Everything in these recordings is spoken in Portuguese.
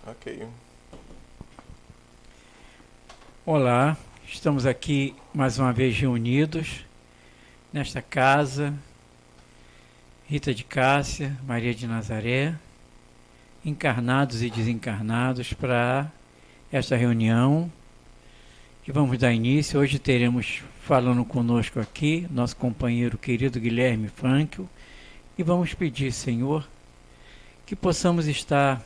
Ok. Olá, estamos aqui mais uma vez reunidos nesta casa, Rita de Cássia, Maria de Nazaré, encarnados e desencarnados para esta reunião que vamos dar início. Hoje teremos falando conosco aqui nosso companheiro querido Guilherme Frankel e vamos pedir, Senhor, que possamos estar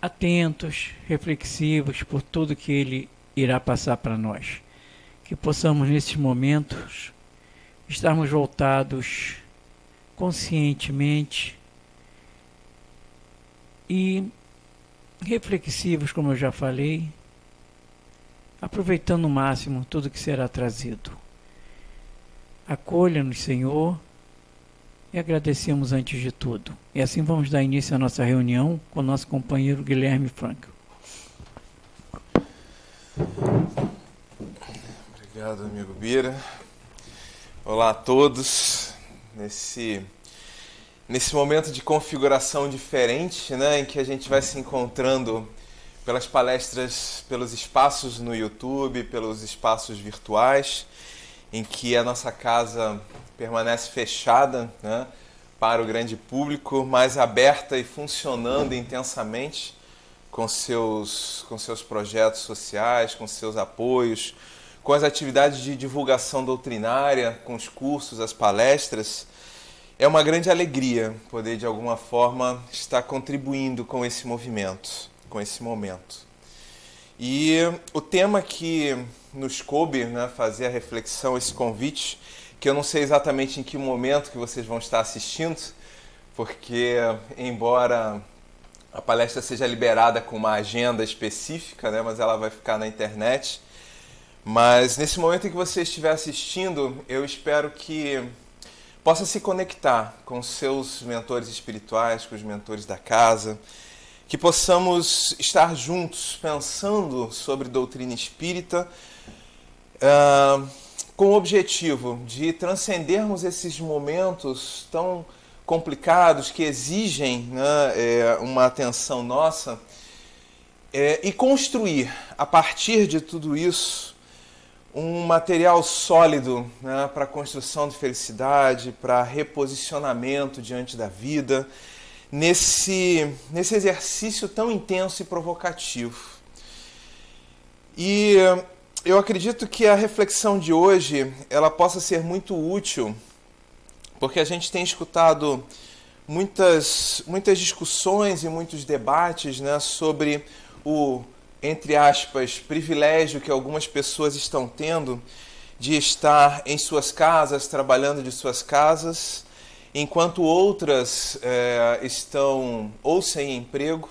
atentos, reflexivos por tudo que Ele irá passar para nós. Que possamos, nesses momentos, estarmos voltados conscientemente e reflexivos, como eu já falei, aproveitando o máximo tudo que será trazido. Acolha-nos, Senhor, e agradecemos antes de tudo. E assim vamos dar início à nossa reunião com o nosso companheiro Guilherme Frankel. Obrigado, amigo Bira. Olá a todos. Nesse momento de configuração diferente, né, em que a gente vai se encontrando pelas palestras, pelos espaços no YouTube, pelos espaços virtuais, em que a nossa casa permanece fechada, né, para o grande público, mas aberta e funcionando intensamente com seus projetos sociais, com seus apoios, com as atividades de divulgação doutrinária, com os cursos, as palestras. É uma grande alegria poder, de alguma forma, estar contribuindo com esse movimento, com esse momento. E o tema que nos coube, né, fazer a reflexão, esse convite, que eu não sei exatamente em que momento que vocês vão estar assistindo, porque, embora a palestra seja liberada com uma agenda específica, né, mas ela vai ficar na internet. Mas nesse momento em que você estiver assistindo, eu espero que possa se conectar com seus mentores espirituais, com os mentores da casa, que possamos estar juntos pensando sobre doutrina espírita, com o objetivo de transcendermos esses momentos tão complicados que exigem, né, uma atenção nossa, e construir, a partir de tudo isso, um material sólido, né, para a construção de felicidade, para reposicionamento diante da vida, nesse exercício tão intenso e provocativo. E eu acredito que a reflexão de hoje ela possa ser muito útil, porque a gente tem escutado muitas discussões e muitos debates, né, sobre o, entre aspas, privilégio que algumas pessoas estão tendo de estar em suas casas, trabalhando de suas casas, enquanto outras estão ou sem emprego,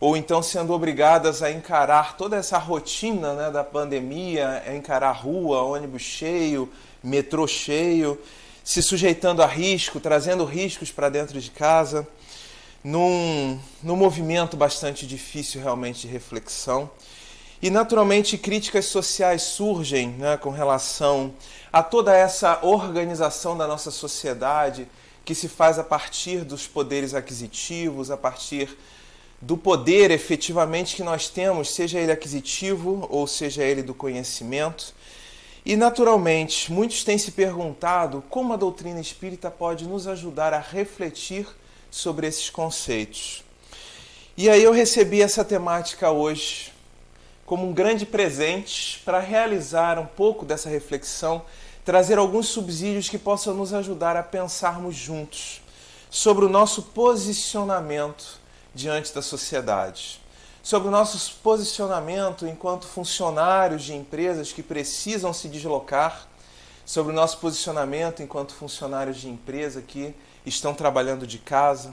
ou então sendo obrigadas a encarar toda essa rotina, né, da pandemia, a encarar rua, ônibus cheio, metrô cheio, se sujeitando a risco, trazendo riscos para dentro de casa, num movimento bastante difícil realmente de reflexão. E naturalmente críticas sociais surgem, né, com relação a toda essa organização da nossa sociedade que se faz a partir dos poderes aquisitivos, a partir do poder efetivamente que nós temos, seja ele aquisitivo ou seja ele do conhecimento. E naturalmente, muitos têm se perguntado como a doutrina espírita pode nos ajudar a refletir sobre esses conceitos. E aí eu recebi essa temática hoje como um grande presente para realizar um pouco dessa reflexão, trazer alguns subsídios que possam nos ajudar a pensarmos juntos sobre o nosso posicionamento diante da sociedade, sobre o nosso posicionamento enquanto funcionários de empresas que precisam se deslocar, sobre o nosso posicionamento enquanto funcionários de empresa que estão trabalhando de casa,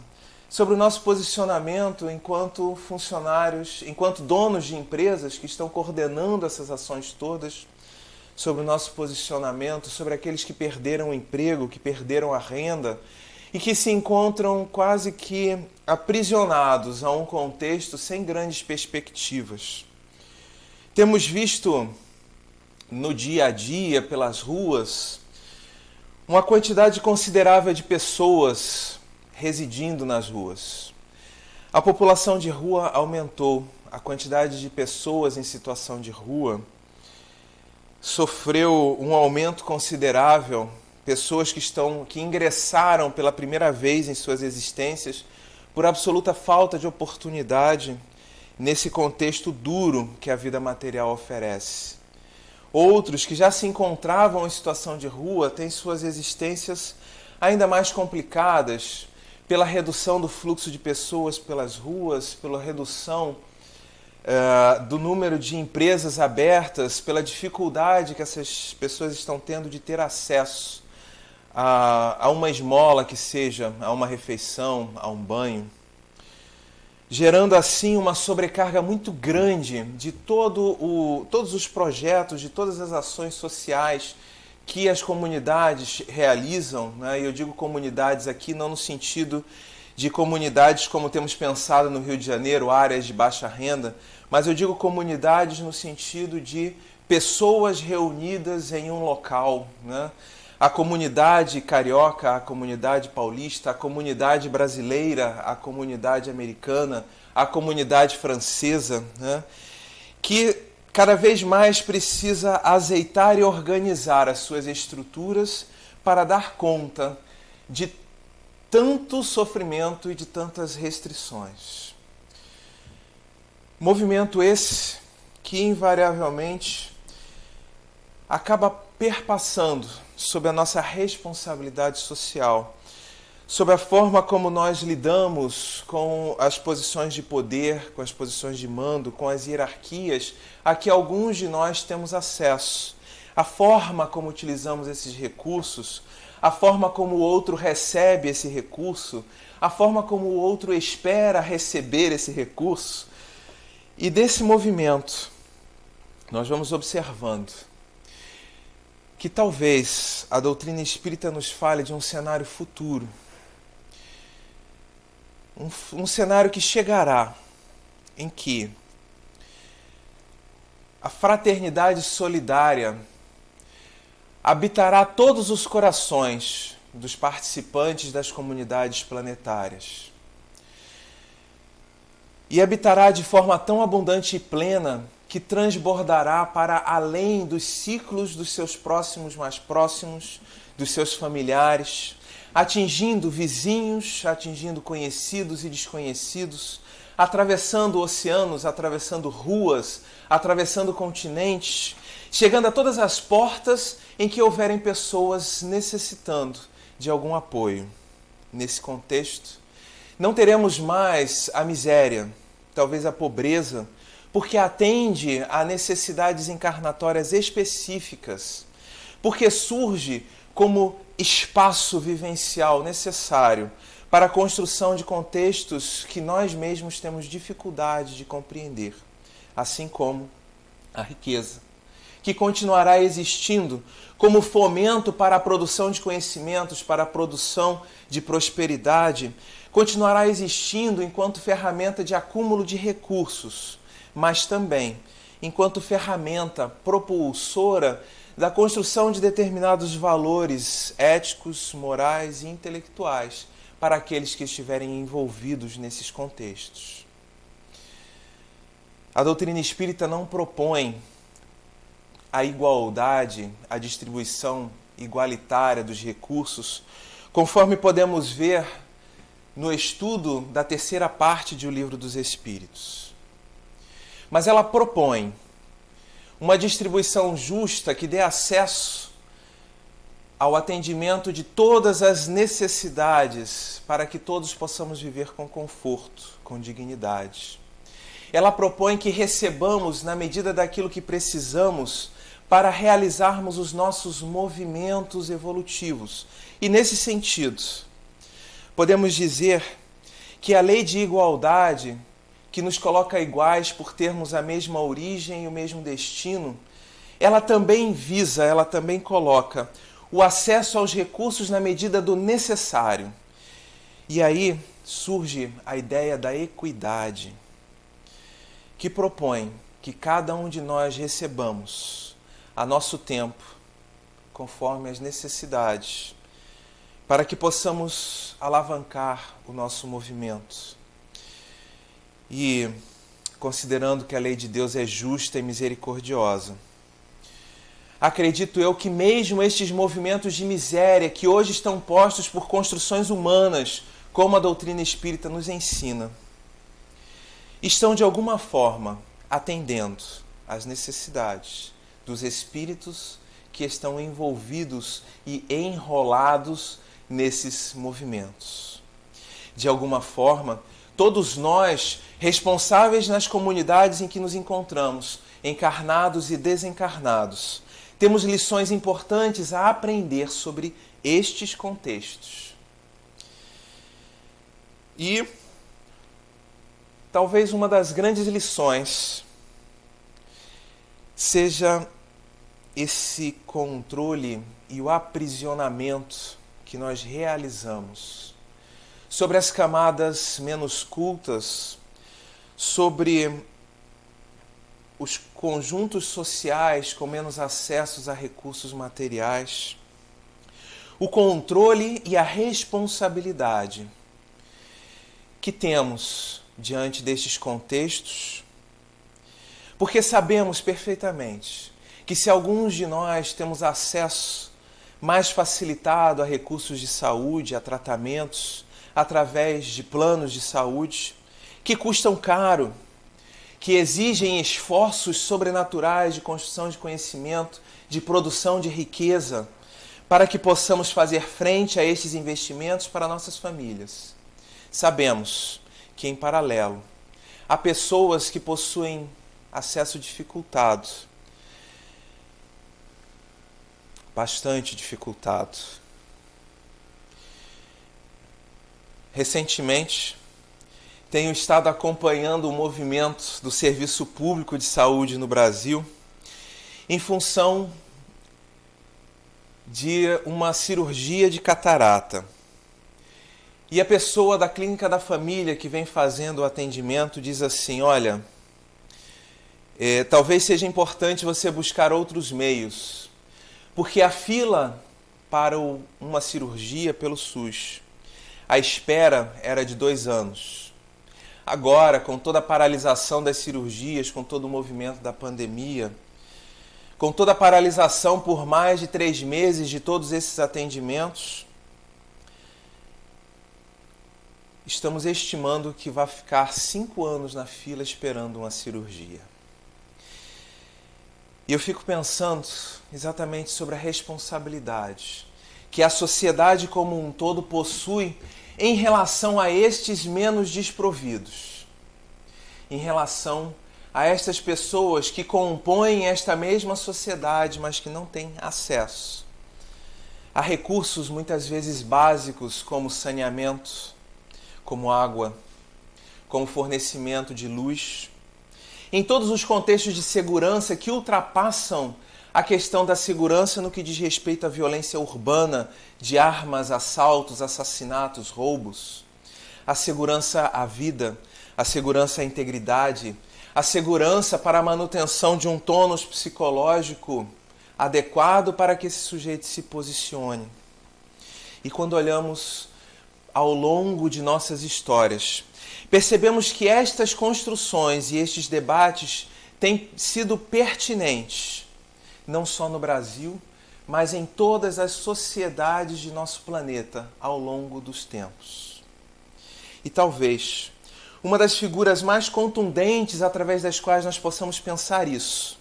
sobre o nosso posicionamento enquanto funcionários, enquanto donos de empresas que estão coordenando essas ações todas, sobre o nosso posicionamento sobre aqueles que perderam o emprego, que perderam a renda e que se encontram quase que aprisionados a um contexto sem grandes perspectivas. Temos visto no dia a dia, pelas ruas, uma quantidade considerável de pessoas residindo nas ruas. A população de rua aumentou, a quantidade de pessoas em situação de rua sofreu um aumento considerável, pessoas que ingressaram pela primeira vez em suas existências por absoluta falta de oportunidade nesse contexto duro que a vida material oferece. Outros que já se encontravam em situação de rua têm suas existências ainda mais complicadas pela redução do fluxo de pessoas pelas ruas, pela redução do número de empresas abertas, pela dificuldade que essas pessoas estão tendo de ter acesso a uma esmola que seja, a uma refeição, a um banho, gerando assim uma sobrecarga muito grande de todos os projetos, de todas as ações sociais que as comunidades realizam, né? E eu digo comunidades aqui não no sentido de comunidades como temos pensado no Rio de Janeiro, áreas de baixa renda, mas eu digo comunidades no sentido de pessoas reunidas em um local, né? A comunidade carioca, a comunidade paulista, a comunidade brasileira, a comunidade americana, a comunidade francesa, né? Que cada vez mais precisa azeitar e organizar as suas estruturas para dar conta de tanto sofrimento e de tantas restrições. Movimento esse que invariavelmente acaba perpassando sobre a nossa responsabilidade social, sobre a forma como nós lidamos com as posições de poder, com as posições de mando, com as hierarquias a que alguns de nós temos acesso, a forma como utilizamos esses recursos, a forma como o outro recebe esse recurso, a forma como o outro espera receber esse recurso. E desse movimento, nós vamos observando que talvez a doutrina espírita nos fale de um cenário futuro. Um cenário que chegará em que a fraternidade solidária habitará todos os corações dos participantes das comunidades planetárias. E habitará de forma tão abundante e plena que transbordará para além dos ciclos dos seus próximos mais próximos, dos seus familiares, atingindo vizinhos, atingindo conhecidos e desconhecidos, atravessando oceanos, atravessando ruas, atravessando continentes, chegando a todas as portas em que houverem pessoas necessitando de algum apoio. Nesse contexto, não teremos mais a miséria, talvez a pobreza, porque atende a necessidades encarnatórias específicas, porque surge como espaço vivencial necessário para a construção de contextos que nós mesmos temos dificuldade de compreender, assim como a riqueza, que continuará existindo como fomento para a produção de conhecimentos, para a produção de prosperidade, continuará existindo enquanto ferramenta de acúmulo de recursos, mas também enquanto ferramenta propulsora da construção de determinados valores éticos, morais e intelectuais para aqueles que estiverem envolvidos nesses contextos. A doutrina espírita não propõe a igualdade, a distribuição igualitária dos recursos, conforme podemos ver no estudo da terceira parte de O Livro dos Espíritos. Mas ela propõe uma distribuição justa que dê acesso ao atendimento de todas as necessidades para que todos possamos viver com conforto, com dignidade. Ela propõe que recebamos na medida daquilo que precisamos para realizarmos os nossos movimentos evolutivos. E nesse sentido, podemos dizer que a lei de igualdade, que nos coloca iguais por termos a mesma origem e o mesmo destino, ela também visa, ela também coloca o acesso aos recursos na medida do necessário. E aí surge a ideia da equidade, que propõe que cada um de nós recebamos a nosso tempo, conforme as necessidades, para que possamos alavancar o nosso movimento. e considerando que a lei de Deus é justa e misericordiosa. Acredito eu que mesmo estes movimentos de miséria que hoje estão postos por construções humanas, como a doutrina espírita nos ensina, estão de alguma forma atendendo às necessidades dos espíritos que estão envolvidos e enrolados nesses movimentos. De alguma forma, todos nós, responsáveis nas comunidades em que nos encontramos, encarnados e desencarnados, temos lições importantes a aprender sobre estes contextos. E talvez uma das grandes lições seja esse controle e o aprisionamento que nós realizamos sobre as camadas menos cultas, sobre os conjuntos sociais com menos acessos a recursos materiais, o controle e a responsabilidade que temos diante destes contextos, porque sabemos perfeitamente que se alguns de nós temos acesso mais facilitado a recursos de saúde, a tratamentos, através de planos de saúde, que custam caro, que exigem esforços sobrenaturais de construção de conhecimento, de produção de riqueza, para que possamos fazer frente a estes investimentos para nossas famílias. Sabemos que, em paralelo, há pessoas que possuem acesso dificultado, bastante dificultado. Recentemente, tenho estado acompanhando o movimento do Serviço Público de Saúde no Brasil em função de uma cirurgia de catarata. E a pessoa da clínica da família que vem fazendo o atendimento diz assim: olha, talvez seja importante você buscar outros meios, porque a fila para uma cirurgia pelo SUS, a espera era de 2 anos. Agora, com toda a paralisação das cirurgias, com todo o movimento da pandemia, com toda a paralisação por mais de 3 meses de todos esses atendimentos, estamos estimando que vai ficar 5 anos na fila esperando uma cirurgia. E eu fico pensando exatamente sobre a responsabilidade que a sociedade como um todo possui em relação a estes menos desprovidos, em relação a estas pessoas que compõem esta mesma sociedade, mas que não têm acesso a recursos muitas vezes básicos como saneamento, como água, como fornecimento de luz, em todos os contextos de segurança que ultrapassam a questão da segurança no que diz respeito à violência urbana, de armas, assaltos, assassinatos, roubos, a segurança à vida, a segurança à integridade, a segurança para a manutenção de um tônus psicológico adequado para que esse sujeito se posicione. E quando olhamos ao longo de nossas histórias, percebemos que estas construções e estes debates têm sido pertinentes, não só no Brasil, mas em todas as sociedades de nosso planeta ao longo dos tempos. E talvez uma das figuras mais contundentes através das quais nós possamos pensar isso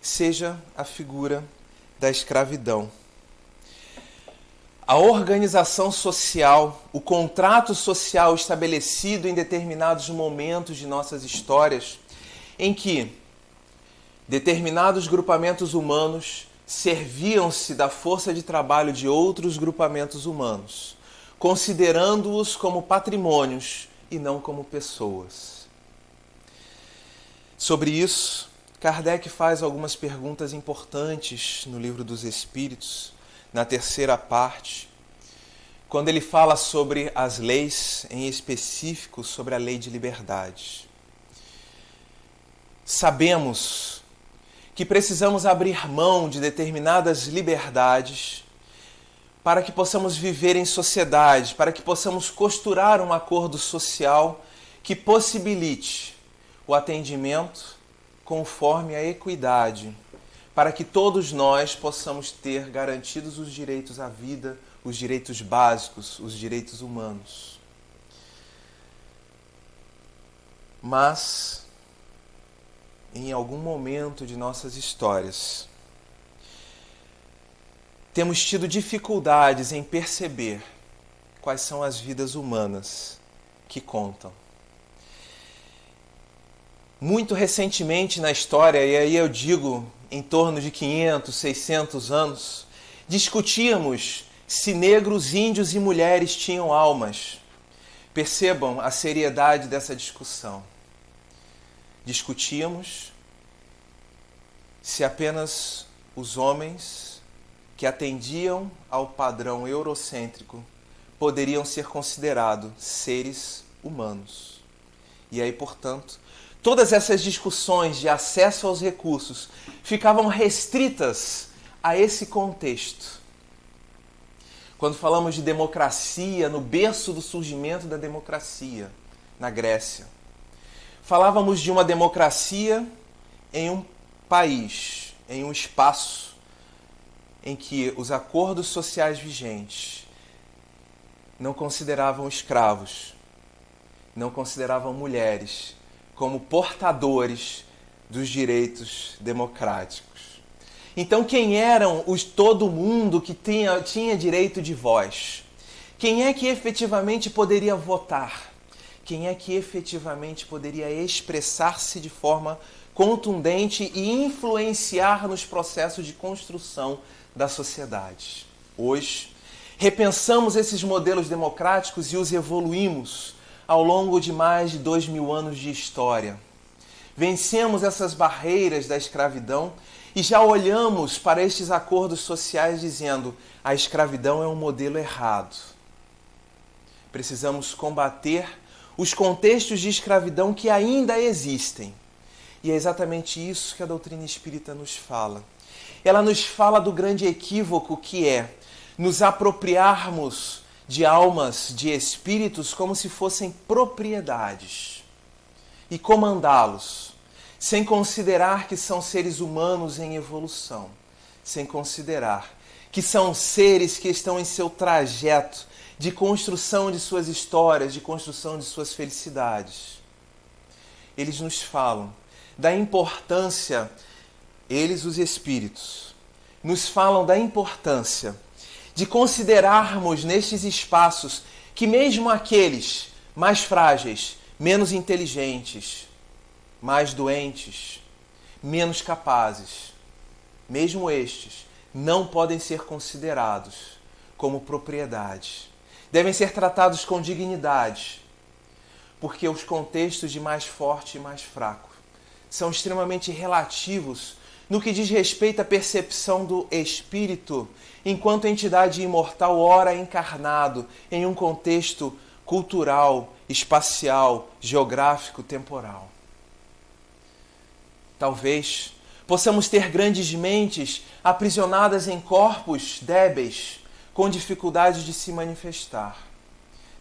seja a figura da escravidão. A organização social, o contrato social estabelecido em determinados momentos de nossas histórias, em que determinados grupamentos humanos serviam-se da força de trabalho de outros grupamentos humanos, considerando-os como patrimônios e não como pessoas. Sobre isso, Kardec faz algumas perguntas importantes no Livro dos Espíritos, na terceira parte, quando ele fala sobre as leis, em específico sobre a lei de liberdade. Sabemos que precisamos abrir mão de determinadas liberdades para que possamos viver em sociedade, para que possamos costurar um acordo social que possibilite o atendimento conforme a equidade, para que todos nós possamos ter garantidos os direitos à vida, os direitos básicos, os direitos humanos. Mas, em algum momento de nossas histórias, temos tido dificuldades em perceber quais são as vidas humanas que contam. Muito recentemente na história, e aí eu digo em torno de 500, 600 anos, discutíamos se negros, índios e mulheres tinham almas. Percebam a seriedade dessa discussão. Discutíamos se apenas os homens que atendiam ao padrão eurocêntrico poderiam ser considerados seres humanos. E aí, portanto, todas essas discussões de acesso aos recursos ficavam restritas a esse contexto. Quando falamos de democracia, no berço do surgimento da democracia, na Grécia, falávamos de uma democracia em um país, em um espaço em que os acordos sociais vigentes não consideravam escravos, não consideravam mulheres como portadores dos direitos democráticos. Então, quem eram os todo mundo que tinha direito de voz? Quem é que efetivamente poderia votar? Quem é que efetivamente poderia expressar-se de forma contundente e influenciar nos processos de construção da sociedade? Hoje, repensamos esses modelos democráticos e os evoluímos ao longo de mais de 2000 anos de história. Vencemos essas barreiras da escravidão e já olhamos para estes acordos sociais dizendo: a escravidão é um modelo errado. Precisamos combater os contextos de escravidão que ainda existem. E é exatamente isso que a doutrina espírita nos fala. Ela nos fala do grande equívoco que é nos apropriarmos de almas, de espíritos, como se fossem propriedades e comandá-los, sem considerar que são seres humanos em evolução, sem considerar que são seres que estão em seu trajeto de construção de suas histórias, de construção de suas felicidades. Eles nos falam da importância, eles, os espíritos, nos falam da importância de considerarmos nestes espaços que mesmo aqueles mais frágeis, menos inteligentes, mais doentes, menos capazes, mesmo estes, não podem ser considerados como propriedade. Devem ser tratados com dignidade, porque os contextos de mais forte e mais fraco são extremamente relativos no que diz respeito à percepção do espírito enquanto entidade imortal ora encarnado em um contexto cultural, espacial, geográfico, temporal. Talvez possamos ter grandes mentes aprisionadas em corpos débeis, com dificuldade de se manifestar.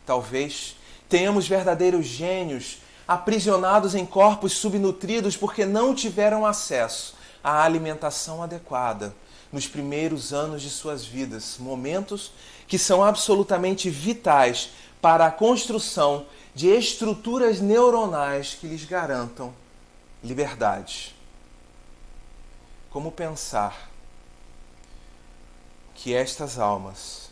Talvez tenhamos verdadeiros gênios aprisionados em corpos subnutridos porque não tiveram acesso à alimentação adequada nos primeiros anos de suas vidas, momentos que são absolutamente vitais para a construção de estruturas neuronais que lhes garantam liberdade. Como pensar que estas almas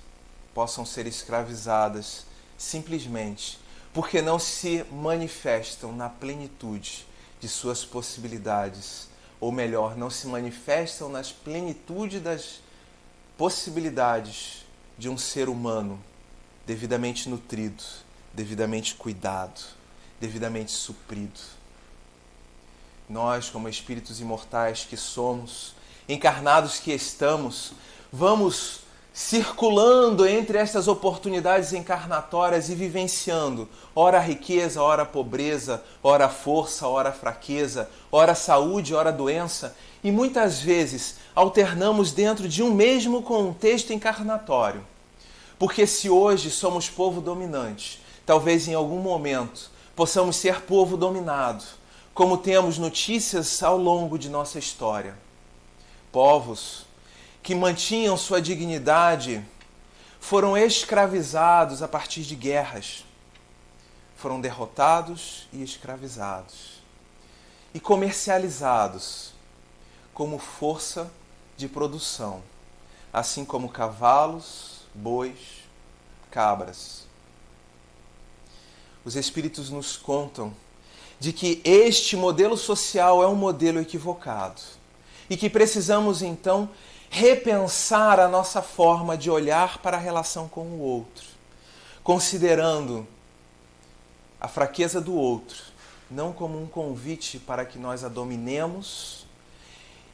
possam ser escravizadas simplesmente porque não se manifestam na plenitude de suas possibilidades, ou melhor, não se manifestam nas plenitude das possibilidades de um ser humano devidamente nutrido, devidamente cuidado, devidamente suprido. Nós, como espíritos imortais que somos, encarnados que estamos, vamos circulando entre estas oportunidades encarnatórias e vivenciando, ora a riqueza, ora a pobreza, ora a força, ora a fraqueza, ora a saúde, ora a doença, e muitas vezes alternamos dentro de um mesmo contexto encarnatório. Porque se hoje somos povo dominante, talvez em algum momento possamos ser povo dominado, como temos notícias ao longo de nossa história. Povos que mantinham sua dignidade foram escravizados a partir de guerras. Foram derrotados e escravizados. E comercializados como força de produção, assim como cavalos, bois, cabras. Os Espíritos nos contam de que este modelo social é um modelo equivocado e que precisamos, então, repensar a nossa forma de olhar para a relação com o outro, considerando a fraqueza do outro não como um convite para que nós a dominemos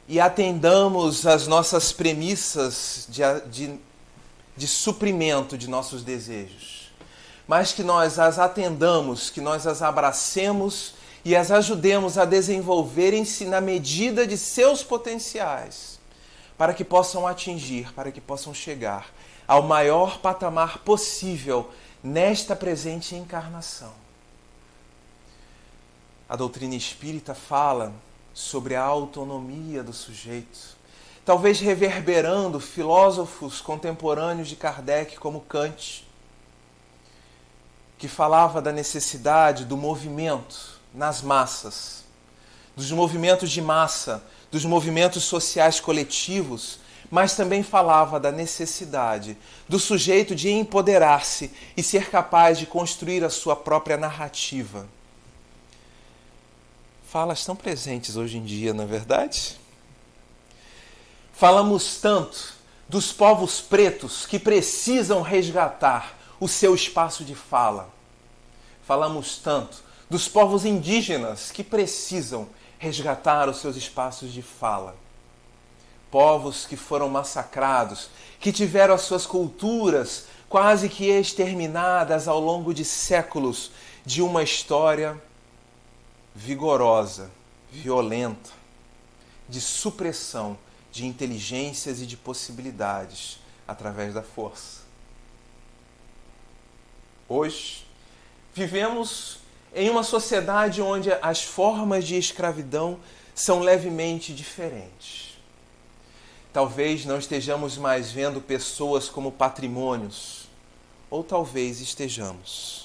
e atendamos às nossas premissas de suprimento de nossos desejos, mas que nós as atendamos, que nós as abracemos e as ajudemos a desenvolverem-se na medida de seus potenciais, para que possam atingir, para que possam chegar ao maior patamar possível nesta presente encarnação. A doutrina espírita fala sobre a autonomia do sujeito, talvez reverberando filósofos contemporâneos de Kardec como Kant, que falava da necessidade do movimento nas massas, dos movimentos de massa, dos movimentos sociais coletivos, mas também falava da necessidade do sujeito de empoderar-se e ser capaz de construir a sua própria narrativa. Falas tão presentes hoje em dia, não é verdade? Falamos tanto dos povos pretos que precisam resgatar o seu espaço de fala. Falamos tanto dos povos indígenas que precisam resgatar os seus espaços de fala. Povos que foram massacrados, que tiveram as suas culturas quase que exterminadas ao longo de séculos de uma história vigorosa, violenta, de supressão de inteligências e de possibilidades através da força. Hoje, vivemos em uma sociedade onde as formas de escravidão são levemente diferentes. Talvez não estejamos mais vendo pessoas como patrimônios, ou talvez estejamos.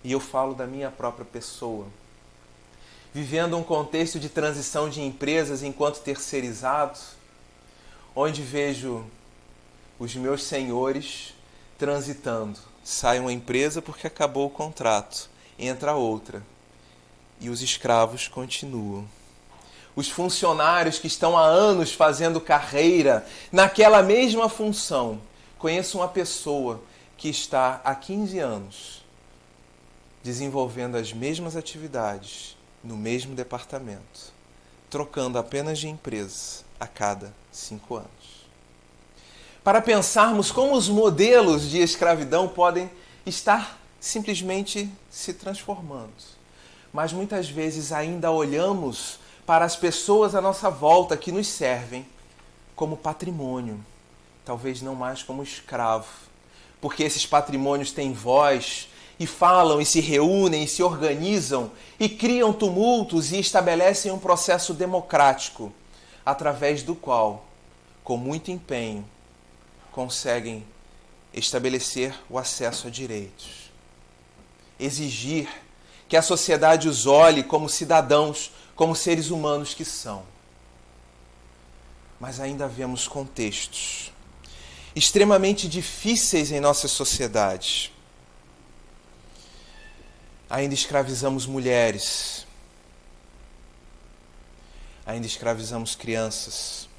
E eu falo da minha própria pessoa, vivendo um contexto de transição de empresas enquanto terceirizado, onde vejo os meus senhores transitando. Sai uma empresa porque acabou o contrato, entra outra e os escravos continuam. Os funcionários que estão há anos fazendo carreira naquela mesma função. Conheço uma pessoa que está há 15 anos desenvolvendo as mesmas atividades no mesmo departamento, trocando apenas de empresa a cada 5 anos. Para pensarmos como os modelos de escravidão podem estar simplesmente se transformando. Mas muitas vezes ainda olhamos para as pessoas à nossa volta que nos servem como patrimônio, talvez não mais como escravo, porque esses patrimônios têm voz e falam e se reúnem e se organizam e criam tumultos e estabelecem um processo democrático, através do qual, com muito empenho, conseguem estabelecer o acesso a direitos. Exigir que a sociedade os olhe como cidadãos, como seres humanos que são. Mas ainda vemos contextos extremamente difíceis em nossa sociedade. Ainda escravizamos mulheres. Ainda escravizamos crianças.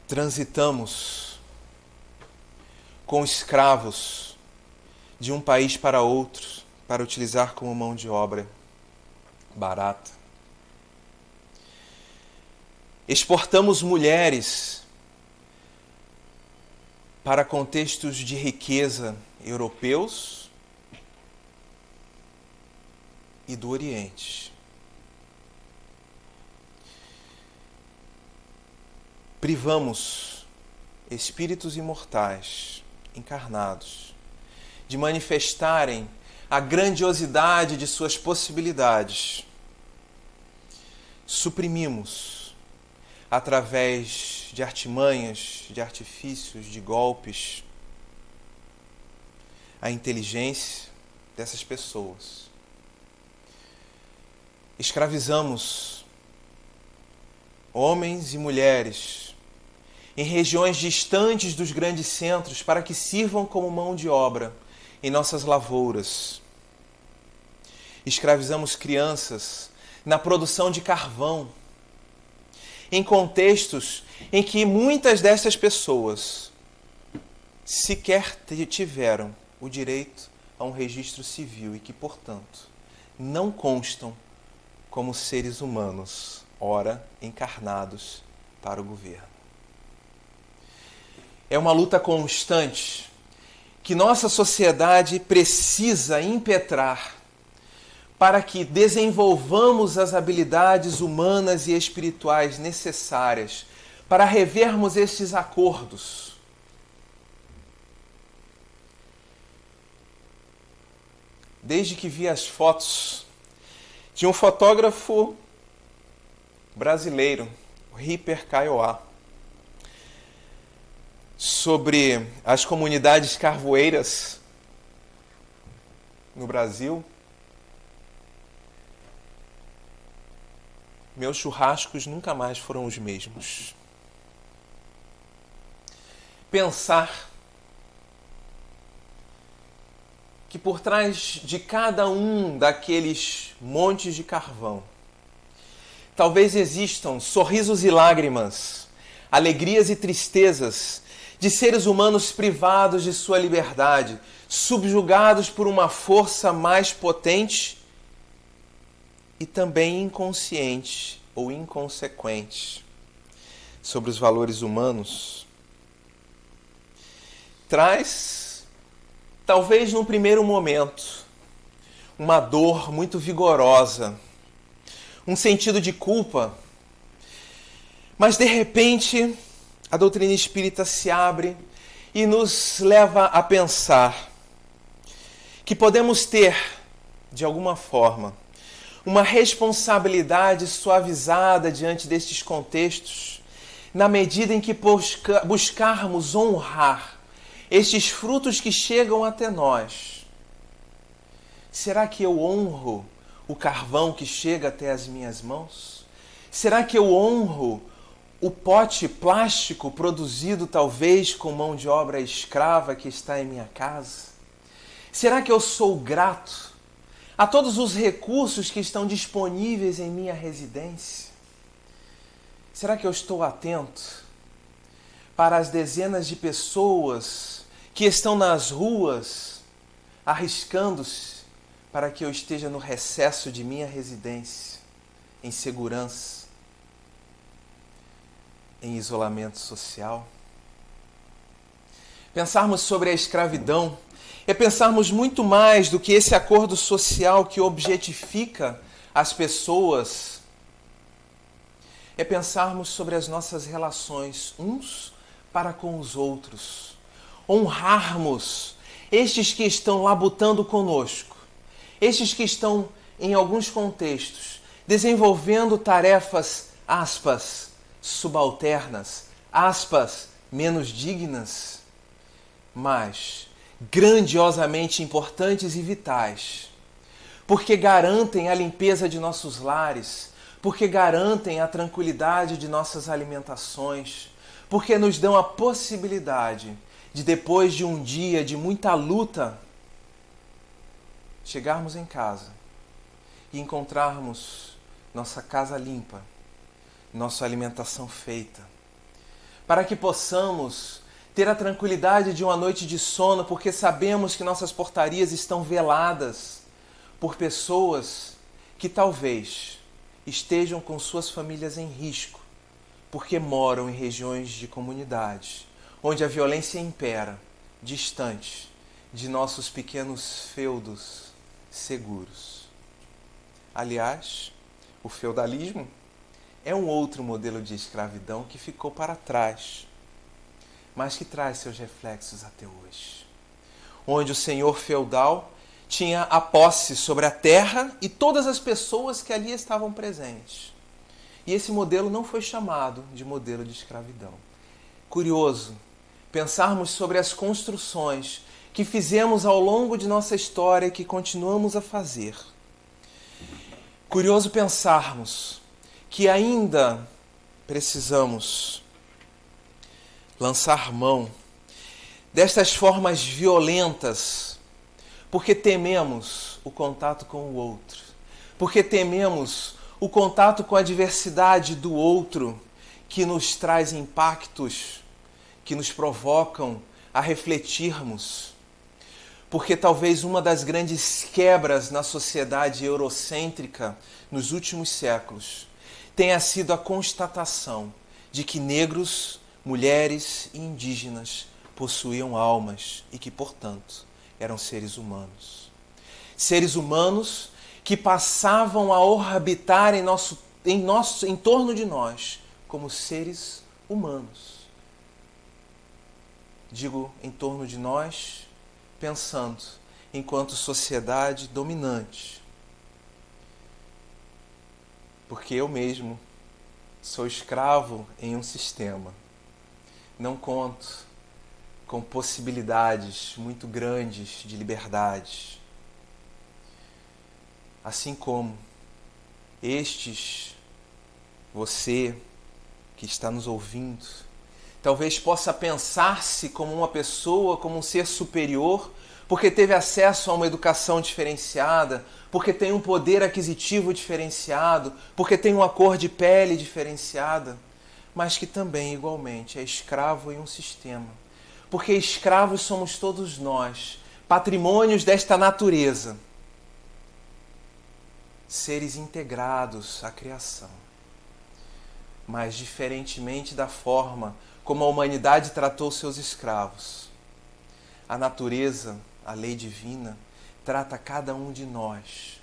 Transitamos com escravos de um país para outro para utilizar como mão de obra barata. Exportamos mulheres para contextos de riqueza europeus e do Oriente. Privamos espíritos imortais, encarnados, de manifestarem a grandiosidade de suas possibilidades, suprimimos, através de artimanhas, de artifícios, de golpes, a inteligência dessas pessoas. Escravizamos homens e mulheres em regiões distantes dos grandes centros para que sirvam como mão de obra em nossas lavouras. Escravizamos crianças na produção de carvão, em contextos em que muitas dessas pessoas sequer tiveram o direito a um registro civil e que, portanto, não constam como seres humanos, ora encarnados para o governo. É uma luta constante que nossa sociedade precisa impetrar para que desenvolvamos as habilidades humanas e espirituais necessárias para revermos estes acordos. Desde que vi as fotos de um fotógrafo brasileiro, o Ripper Kaiowá, sobre as comunidades carvoeiras no Brasil, meus churrascos nunca mais foram os mesmos. Pensar que por trás de cada um daqueles montes de carvão, talvez existam sorrisos e lágrimas, alegrias e tristezas de seres humanos privados de sua liberdade, subjugados por uma força mais potente e também inconsciente ou inconsequente sobre os valores humanos. Traz, talvez num primeiro momento, uma dor muito vigorosa, um sentido de culpa, mas de repente a doutrina espírita se abre e nos leva a pensar que podemos ter, de alguma forma, uma responsabilidade suavizada diante destes contextos, na medida em que buscarmos honrar estes frutos que chegam até nós. Será que eu honro o carvão que chega até as minhas mãos? Será que eu honro o pote plástico produzido talvez com mão de obra escrava que está em minha casa? Será que eu sou grato a todos os recursos que estão disponíveis em minha residência? Será que eu estou atento para as dezenas de pessoas que estão nas ruas arriscando-se para que eu esteja no recesso de minha residência, em segurança, em isolamento social? Pensarmos sobre a escravidão é pensarmos muito mais do que esse acordo social que objetifica as pessoas. É pensarmos sobre as nossas relações uns para com os outros. Honrarmos estes que estão labutando conosco, estes que estão, em alguns contextos, desenvolvendo tarefas, aspas, subalternas, aspas, menos dignas, mas grandiosamente importantes e vitais, porque garantem a limpeza de nossos lares, porque garantem a tranquilidade de nossas alimentações, porque nos dão a possibilidade de, depois de um dia de muita luta, chegarmos em casa e encontrarmos nossa casa limpa, nossa alimentação feita, para que possamos ter a tranquilidade de uma noite de sono, porque sabemos que nossas portarias estão veladas por pessoas que talvez estejam com suas famílias em risco, porque moram em regiões de comunidade, onde a violência impera, distante de nossos pequenos feudos seguros. Aliás, o feudalismo é um outro modelo de escravidão que ficou para trás. mas que traz seus reflexos até hoje. Onde o senhor feudal tinha a posse sobre a terra e todas as pessoas que ali estavam presentes. E esse modelo não foi chamado de modelo de escravidão. Curioso pensarmos sobre as construções que fizemos ao longo de nossa história e que continuamos a fazer. Curioso pensarmos que ainda precisamos lançar mão destas formas violentas, porque tememos o contato com o outro, porque tememos o contato com a diversidade do outro, que nos traz impactos, que nos provocam a refletirmos. Porque talvez uma das grandes quebras na sociedade eurocêntrica nos últimos séculos tenha sido a constatação de que negros, mulheres e indígenas possuíam almas e que, portanto, eram seres humanos. Seres humanos que passavam a orbitar em torno de nós como seres humanos. Digo em torno de nós, pensando enquanto sociedade dominante. Porque eu mesmo sou escravo em um sistema. Não conto com possibilidades muito grandes de liberdade. Assim como você que está nos ouvindo, talvez possa pensar-se como uma pessoa, como um ser superior, porque teve acesso a uma educação diferenciada, porque tem um poder aquisitivo diferenciado, porque tem uma cor de pele diferenciada, mas que também, igualmente, é escravo em um sistema. Porque escravos somos todos nós, patrimônios desta natureza, seres integrados à criação. Mas, diferentemente da forma como a humanidade tratou seus escravos, a natureza, a lei divina, trata cada um de nós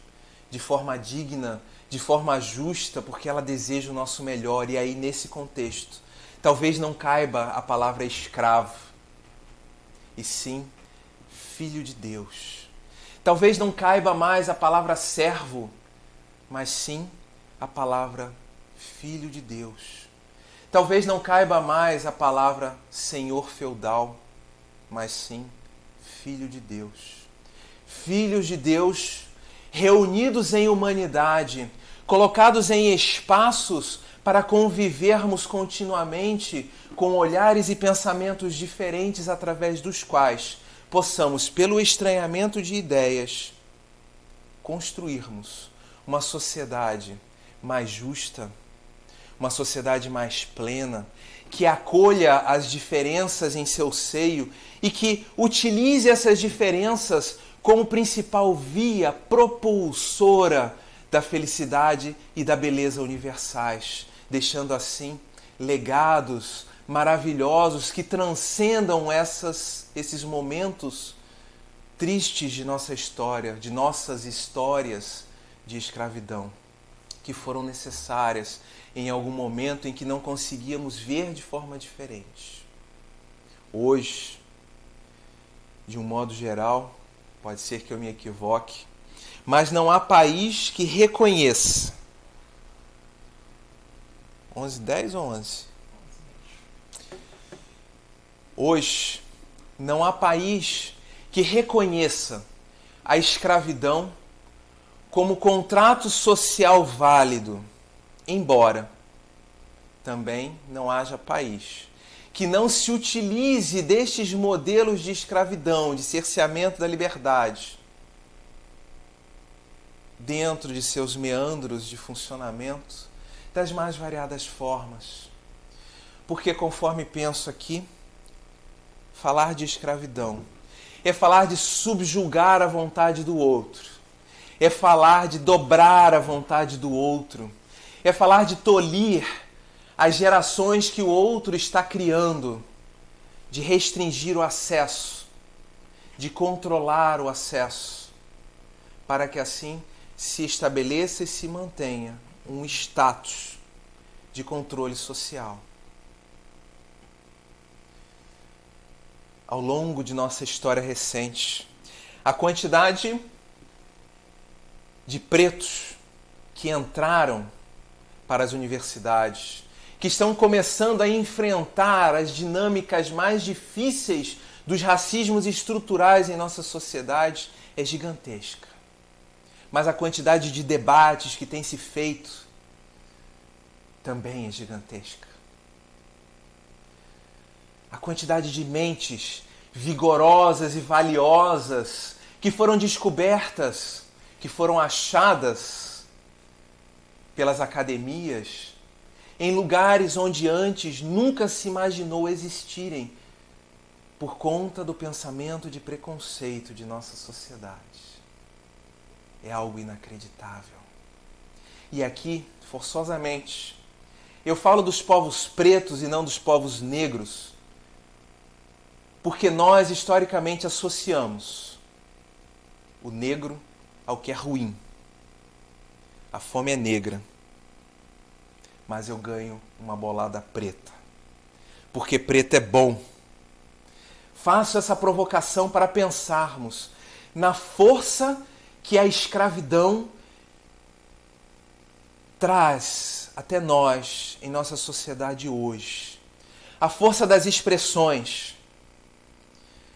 de forma digna, de forma justa, porque ela deseja o nosso melhor. E aí, nesse contexto, talvez não caiba a palavra escravo, e sim filho de Deus. Talvez não caiba mais a palavra servo, mas sim a palavra filho de Deus. Talvez não caiba mais a palavra senhor feudal, mas sim filho de Deus. Filhos de Deus reunidos em humanidade, colocados em espaços para convivermos continuamente com olhares e pensamentos diferentes através dos quais possamos, pelo estranhamento de ideias, construirmos uma sociedade mais justa, uma sociedade mais plena, que acolha as diferenças em seu seio e que utilize essas diferenças como principal via propulsora da felicidade e da beleza universais, deixando assim legados maravilhosos que transcendam esses momentos tristes de nossa história, de nossas histórias de escravidão, que foram necessárias em algum momento em que não conseguíamos ver de forma diferente. Hoje, de um modo geral, pode ser que eu me equivoque, mas não há país que reconheça. 11:10 ou 11? Hoje, não há país que reconheça a escravidão como contrato social válido, embora também não haja país que não se utilize destes modelos de escravidão, de cerceamento da liberdade, dentro de seus meandros de funcionamento, das mais variadas formas. Porque, conforme penso aqui, falar de escravidão é falar de subjugar a vontade do outro, é falar de dobrar a vontade do outro, é falar de tolir as gerações que o outro está criando, de restringir o acesso, de controlar o acesso, para que assim se estabeleça e se mantenha um status de controle social. ao longo de nossa história recente. A quantidade de pretos que entraram para as universidades, que estão começando a enfrentar as dinâmicas mais difíceis dos racismos estruturais em nossa sociedade, é gigantesca. Mas a quantidade de debates que tem se feito também é gigantesca. A quantidade de mentes vigorosas e valiosas que foram descobertas, que foram achadas pelas academias, em lugares onde antes nunca se imaginou existirem, por conta do pensamento de preconceito de nossa sociedade. É algo inacreditável. E aqui, forçosamente, eu falo dos povos pretos e não dos povos negros, porque nós historicamente associamos o negro ao que é ruim. A fome é negra, mas eu ganho uma bolada preta, porque preto é bom. Faço essa provocação para pensarmos na força que a escravidão traz até nós, em nossa sociedade hoje. A força das expressões,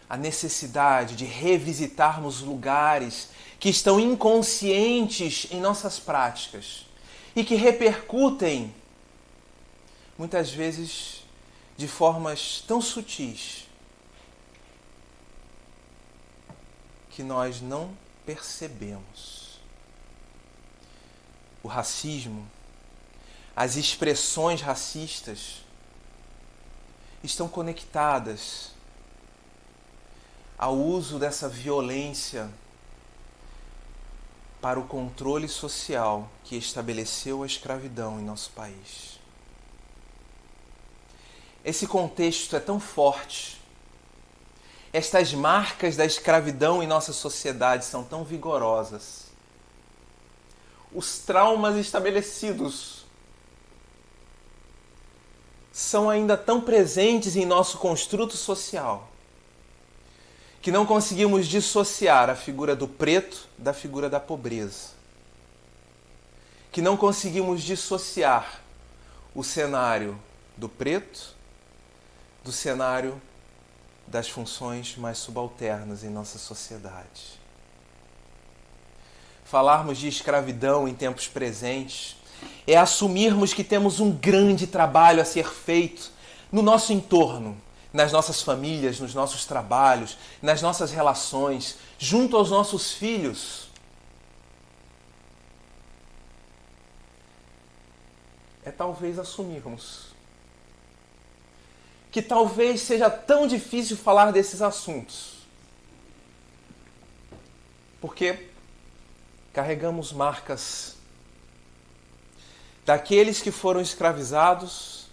a necessidade de revisitarmos lugares que estão inconscientes em nossas práticas e que repercutem, muitas vezes, de formas tão sutis que nós não percebemos. O racismo, as expressões racistas estão conectadas ao uso dessa violência para o controle social que estabeleceu a escravidão em nosso país. Esse contexto é tão forte, estas marcas da escravidão em nossa sociedade são tão vigorosas, os traumas estabelecidos são ainda tão presentes em nosso construto social, que não conseguimos dissociar a figura do preto da figura da pobreza. Que não conseguimos dissociar o cenário do preto do cenário das funções mais subalternas em nossa sociedade. Falarmos de escravidão em tempos presentes é assumirmos que temos um grande trabalho a ser feito no nosso entorno, nas nossas famílias, nos nossos trabalhos, nas nossas relações, junto aos nossos filhos. É talvez assumirmos que talvez seja tão difícil falar desses assuntos, porque carregamos marcas daqueles que foram escravizados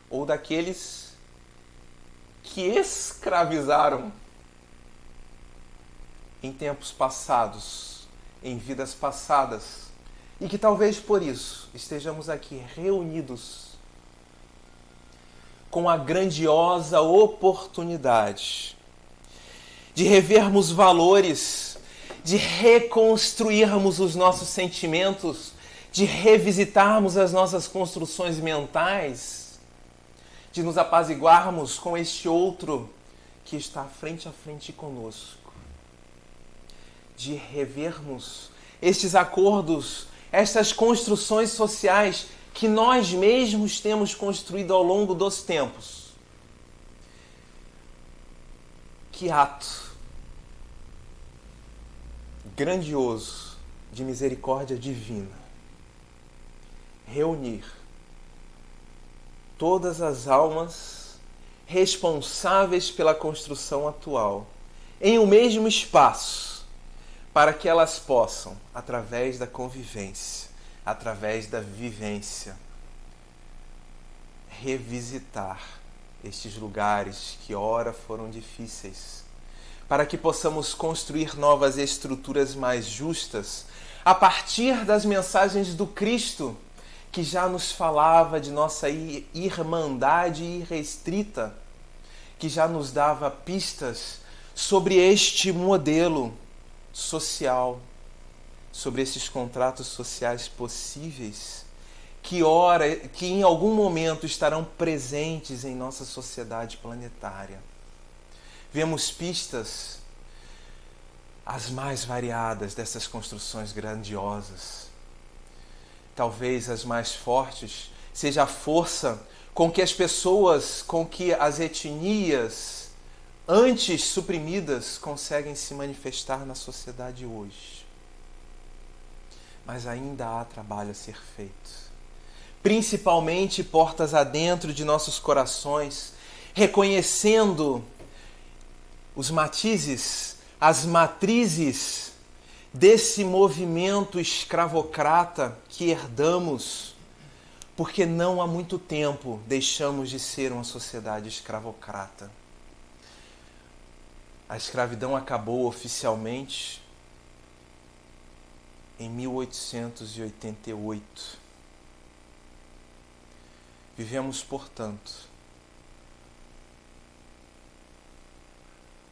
ou daqueles que escravizaram em tempos passados, em vidas passadas, e que talvez por isso estejamos aqui reunidos com a grandiosa oportunidade de revermos valores, de reconstruirmos os nossos sentimentos, de revisitarmos as nossas construções mentais, de nos apaziguarmos com este outro que está frente a frente conosco, de revermos estes acordos, estas construções sociais que nós mesmos temos construído ao longo dos tempos. Que ato grandioso de misericórdia divina reunir todas as almas responsáveis pela construção atual em um mesmo espaço, para que elas possam, através da convivência, através da vivência, revisitar estes lugares que ora foram difíceis, para que possamos construir novas estruturas mais justas a partir das mensagens do Cristo, que já nos falava de nossa irmandade irrestrita, que que já nos dava pistas sobre este modelo social, sobre esses contratos sociais possíveis, que em algum momento estarão presentes em nossa sociedade planetária. Vemos pistas as mais variadas dessas construções grandiosas. Talvez as mais fortes seja a força com que as pessoas, com que as etnias antes suprimidas conseguem se manifestar na sociedade hoje. Mas ainda há trabalho a ser feito. Principalmente portas adentro de nossos corações, reconhecendo os matizes, as matrizes desse movimento escravocrata que herdamos, porque não há muito tempo deixamos de ser uma sociedade escravocrata. A escravidão acabou oficialmente em 1888. Vivemos, portanto,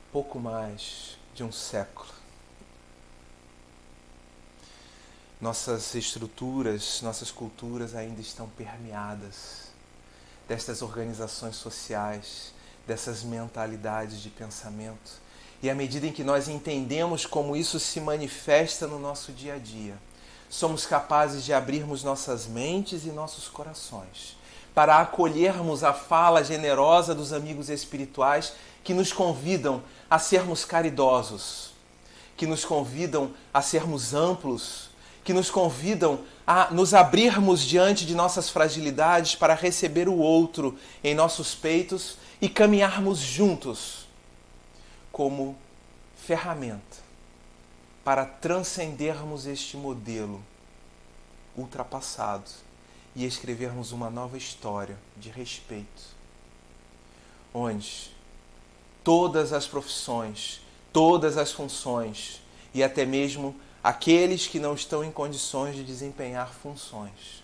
pouco mais de um século. Nossas estruturas, nossas culturas ainda estão permeadas destas organizações sociais, dessas mentalidades de pensamento. E à medida em que nós entendemos como isso se manifesta no nosso dia a dia, somos capazes de abrirmos nossas mentes e nossos corações para acolhermos a fala generosa dos amigos espirituais que nos convidam a sermos caridosos, que nos convidam a sermos amplos, que nos convidam a nos abrirmos diante de nossas fragilidades para receber o outro em nossos peitos e caminharmos juntos como ferramenta para transcendermos este modelo ultrapassado e escrevermos uma nova história de respeito, onde todas as profissões, todas as funções e até mesmo aqueles que não estão em condições de desempenhar funções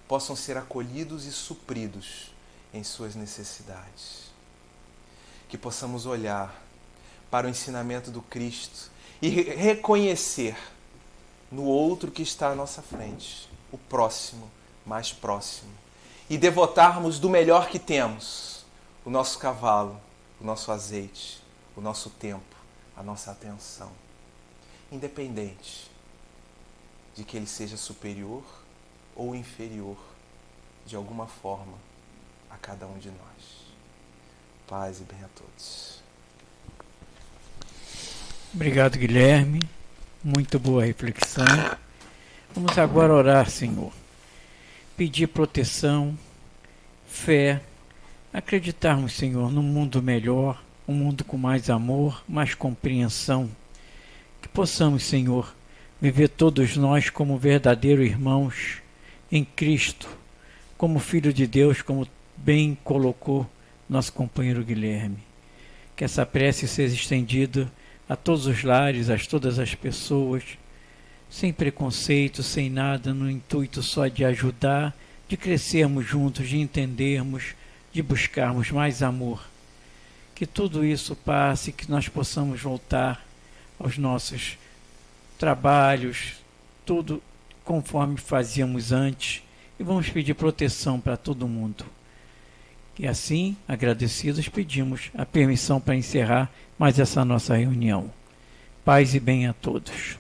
possam ser acolhidos e supridos em suas necessidades. Que possamos olhar para o ensinamento do Cristo e reconhecer no outro que está à nossa frente, o próximo, mais próximo, e devotarmos do melhor que temos, o nosso cavalo, o nosso azeite, o nosso tempo, a nossa atenção, independente de que ele seja superior ou inferior, de alguma forma, a cada um de nós. Paz e bem a todos. Obrigado, Guilherme. Muito boa reflexão. Vamos agora orar, Senhor. Pedir proteção, fé, acreditarmos, Senhor, num mundo melhor, um mundo com mais amor, mais compreensão. Que possamos, Senhor, viver todos nós como verdadeiros irmãos em Cristo, como Filho de Deus, como bem colocou nosso companheiro Guilherme. Que essa prece seja estendida a todos os lares, a todas as pessoas, sem preconceito, sem nada, no intuito só de ajudar, de crescermos juntos, de entendermos, de buscarmos mais amor. Que tudo isso passe, que nós possamos voltar aos nossos trabalhos, tudo conforme fazíamos antes, e vamos pedir proteção para todo mundo. E assim, agradecidos, pedimos a permissão para encerrar mais essa nossa reunião. Paz e bem a todos.